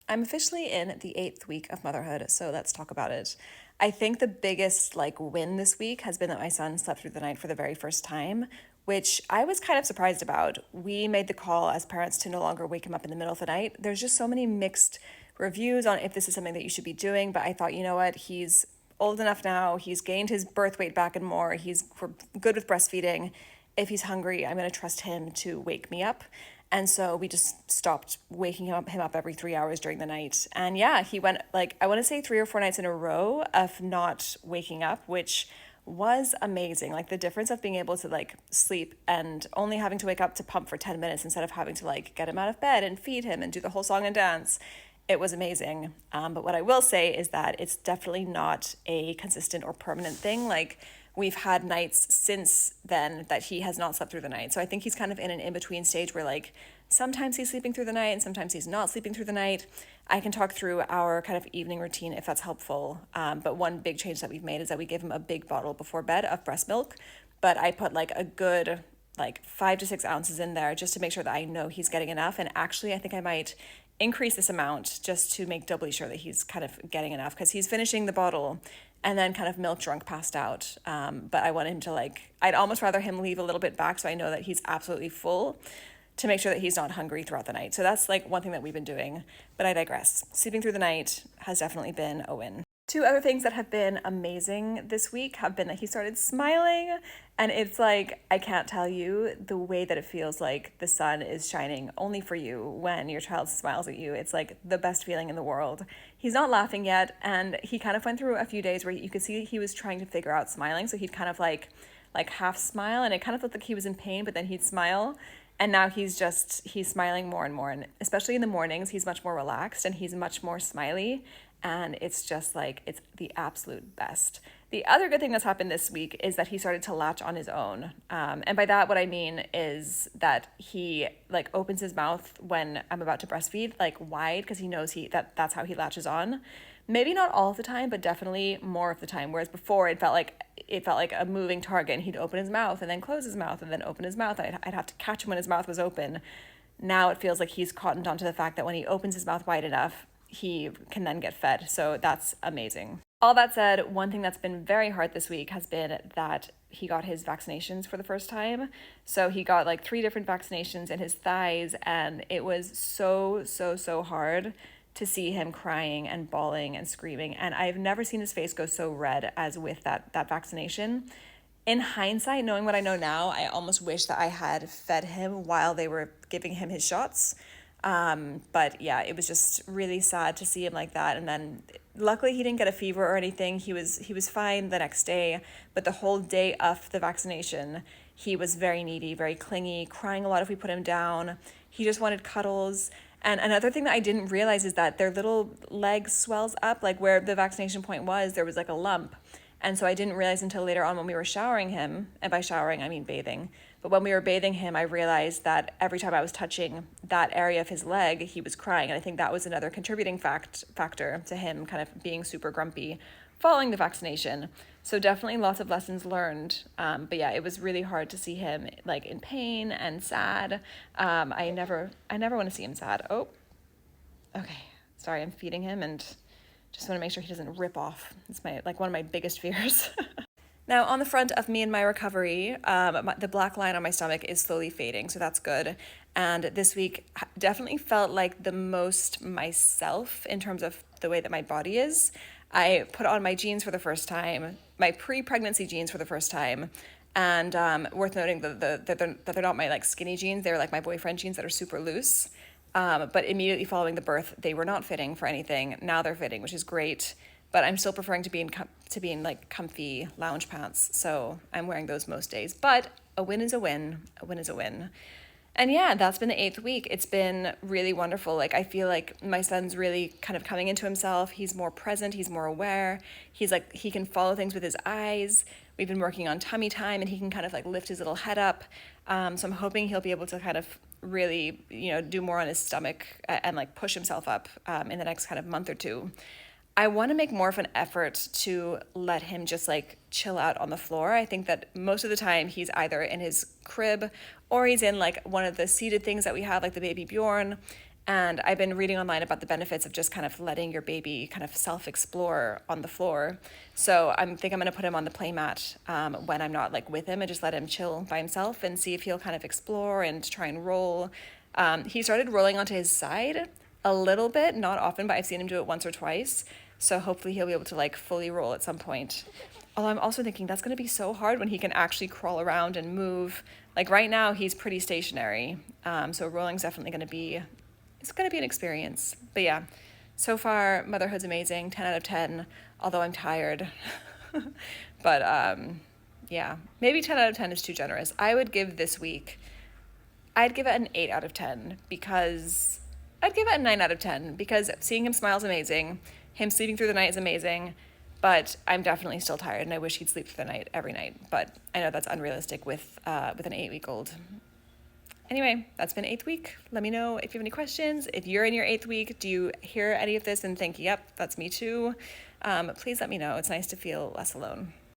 I'm officially in the 8th week of motherhood, so let's talk about it. I think the biggest win this week has been that my son slept through the night for the very first time, which I was kind of surprised about. We made the call as parents to no longer wake him up in the middle of the night. There's just so many mixed reviews on if this is something that you should be doing, but I thought, you know what, he's old enough now, he's gained his birth weight back and more, we're good with breastfeeding. If he's hungry, I'm going to trust him to wake me up. And so we just stopped waking him up every 3 hours during the night. And yeah, he went I want to say 3 or 4 nights in a row of not waking up, which was amazing. Like the difference of being able to sleep and only having to wake up to pump for 10 minutes instead of having to get him out of bed and feed him and do the whole song and dance. It was amazing. But what I will say is that it's definitely not a consistent or permanent thing. We've had nights since then that he has not slept through the night. So I think he's kind of in an in-between stage where sometimes he's sleeping through the night and sometimes he's not sleeping through the night. I can talk through our kind of evening routine if that's helpful. But one big change that we've made is that we give him a big bottle before bed of breast milk. But I put a good 5 to 6 ounces in there just to make sure that I know he's getting enough. And actually, I think I might increase this amount just to make doubly sure that he's kind of getting enough, because he's finishing the bottle and then kind of milk drunk passed out. But I want him to I'd almost rather him leave a little bit back so I know that he's absolutely full, to make sure that he's not hungry throughout the night. So that's one thing that we've been doing, but I digress. Sleeping through the night has definitely been a win. Two other things that have been amazing this week have been that he started smiling, and it's I can't tell you the way that it feels like the sun is shining only for you when your child smiles at you. It's the best feeling in the world. He's not laughing yet, and he kind of went through a few days where you could see he was trying to figure out smiling, so he'd kind of half smile, and it kind of looked like he was in pain, but then he'd smile. And now he's smiling more and more. And especially in the mornings, he's much more relaxed and he's much more smiley. And it's just it's the absolute best. The other good thing that's happened this week is that he started to latch on his own. And by that, what I mean is that he opens his mouth when I'm about to breastfeed, wide, because he knows that's how he latches on. Maybe not all of the time, but definitely more of the time. Whereas before it felt like a moving target, and he'd open his mouth and then close his mouth and then open his mouth. I'd have to catch him when his mouth was open. Now it feels like he's cottoned onto the fact that when he opens his mouth wide enough, he can then get fed. So that's amazing. All that said, one thing that's been very hard this week has been that he got his vaccinations for the first time. So he got 3 different vaccinations in his thighs, and it was so hard to see him crying and bawling and screaming. And I've never seen his face go so red as with that vaccination. In hindsight, knowing what I know now, I almost wish that I had fed him while they were giving him his shots. But yeah, it was just really sad to see him like that. And then luckily he didn't get a fever or anything. He was fine the next day, but the whole day of the vaccination, he was very needy, very clingy, crying a lot if we put him down. He just wanted cuddles. And another thing that I didn't realize is that their little leg swells up, where the vaccination point was, there was a lump. And so I didn't realize until later on when we were showering him, and by showering, I mean bathing. But when we were bathing him, I realized that every time I was touching that area of his leg, he was crying. And I think that was another contributing factor to him kind of being super grumpy following the vaccination. So definitely lots of lessons learned. But yeah, it was really hard to see him in pain and sad. I never want to see him sad. Oh, okay. Sorry, I'm feeding him and just want to make sure he doesn't rip off. It's one of my biggest fears. Now, on the front of me and my recovery, the black line on my stomach is slowly fading, so that's good. And this week definitely felt like the most myself in terms of the way that my body is. I put on my jeans for the first time, my pre-pregnancy jeans for the first time. And worth noting that they're not my skinny jeans, they're my boyfriend jeans that are super loose. But immediately following the birth, they were not fitting for anything. Now they're fitting, which is great. But I'm still preferring to be in comfy lounge pants. So I'm wearing those most days. But a win is a win. A win is a win. And yeah, that's been the 8th week. It's been really wonderful. I feel like my son's really kind of coming into himself. He's more present. He's more aware. He can follow things with his eyes. We've been working on tummy time, and he can kind of lift his little head up. So I'm hoping he'll be able to kind of really, do more on his stomach and push himself up in the next kind of month or two. I want to make more of an effort to let him just chill out on the floor. I think that most of the time he's either in his crib or he's in one of the seated things that we have, the baby Bjorn. And I've been reading online about the benefits of just kind of letting your baby kind of self-explore on the floor. So think I'm going to put him on the play mat when I'm not like with him, and just let him chill by himself and see if he'll kind of explore and try and roll. He started rolling onto his side a little bit, not often, but I've seen him do it once or twice. So hopefully he'll be able to like fully roll at some point. Although I'm also thinking that's going to be so hard when he can actually crawl around and move. Like right now he's pretty stationary. So rolling's definitely going to be, it's going to be an experience. But yeah, so far motherhood's amazing, 10 out of 10, although I'm tired. But yeah, maybe 10 out of 10 is too generous. I would give this week, I'd give it an 8 out of 10 because I'd give it a 9 out of 10 because seeing him smile is amazing. Him sleeping through the night is amazing, but I'm definitely still tired and I wish he'd sleep through the night every night. But I know that's unrealistic with an 8-week-old. Anyway, that's been 8th week. Let me know if you have any questions. If you're in your 8th week, do you hear any of this and think, yep, that's me too? Please let me know. It's nice to feel less alone.